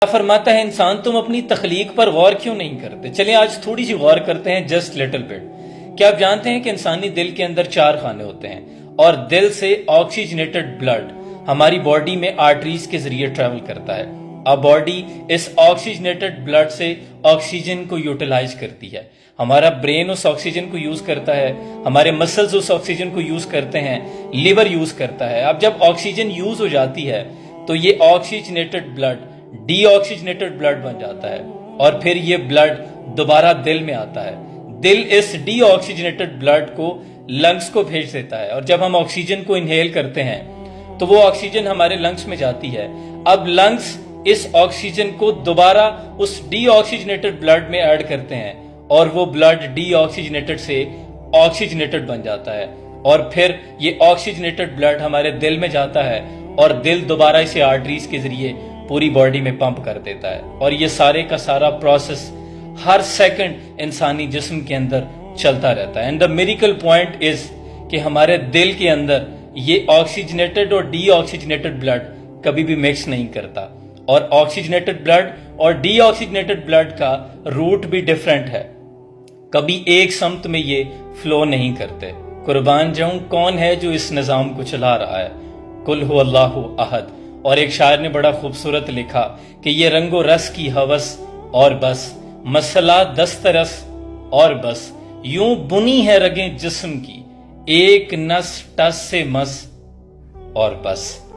اللہ فرماتا ہے انسان تم اپنی تخلیق پر غور کیوں نہیں کرتے؟ چلیں آج تھوڑی سی غور کرتے ہیں، جسٹ لٹل بٹ۔ کیا آپ جانتے ہیں کہ انسانی دل کے اندر 4 خانے ہوتے ہیں اور دل سے آکسیجنیٹڈ بلڈ ہماری باڈی میں آرٹریز کے ذریعے ٹریول کرتا ہے۔ اب باڈی اس آکسیجنیٹڈ بلڈ سے آکسیجن کو یوٹیلائز کرتی ہے۔ ہمارا برین اس آکسیجن کو یوز کرتا ہے، ہمارے مسلز اس آکسیجن کو یوز کرتے ہیں، لیور یوز کرتا ہے۔ اب جب آکسیجن یوز ہو جاتی ہے تو یہ oxygenated blood deoxygenated blood بن جاتا ہے اور پھر یہ بلڈ دوبارہ دل میں آتا ہے۔ دل اس ڈی آکسیجنیٹڈ بلڈ کو لنگز کو بھیج دیتا ہے اور جب ہم آکسیجن کو انہیل کرتے ہیں تو وہ آکسیجن ہمارے لنگز میں جاتی ہے۔ اب لنگز اس آکسیجن کو دوبارہ اس ڈی آکسیجنیٹڈ بلڈ میں ایڈ کرتے ہیں اور وہ بلڈ ڈی آکسیجنیٹڈ سے آکسیجنیٹڈ بن جاتا ہے اور پھر یہ آکسیجنیٹڈ بلڈ ہمارے دل میں جاتا ہے اور دل دوبارہ اسے آرٹریز کے ذریعے پوری باڈی میں پمپ کر دیتا ہے اور یہ سارے کا سارا پروسیس ہر سیکنڈ انسانی جسم کے اندر چلتا رہتا ہے۔ And the miracle point is کہ ہمارے دل کے اندر یہ آکسیجنیٹڈ اور ڈی آکسیجنیٹڈ بلڈ کبھی بھی مکس نہیں کرتا اور آکسیجنیٹڈ بلڈ اور ڈی آکسیجنیٹڈ بلڈ کا روٹ بھی ڈیفرنٹ ہے، کبھی ایک سمت میں یہ فلو نہیں کرتے۔ قربان جاؤں کون ہے جو اس نظام کو چلا رہا ہے؟ قل هو اللہ احد۔ اور ایک شاعر نے بڑا خوبصورت لکھا کہ یہ رنگ و رس کی ہوس اور بس، مسئلہ دسترس اور بس، یوں بنی ہے رگیں جسم کی، ایک نس ٹس سے مس اور بس۔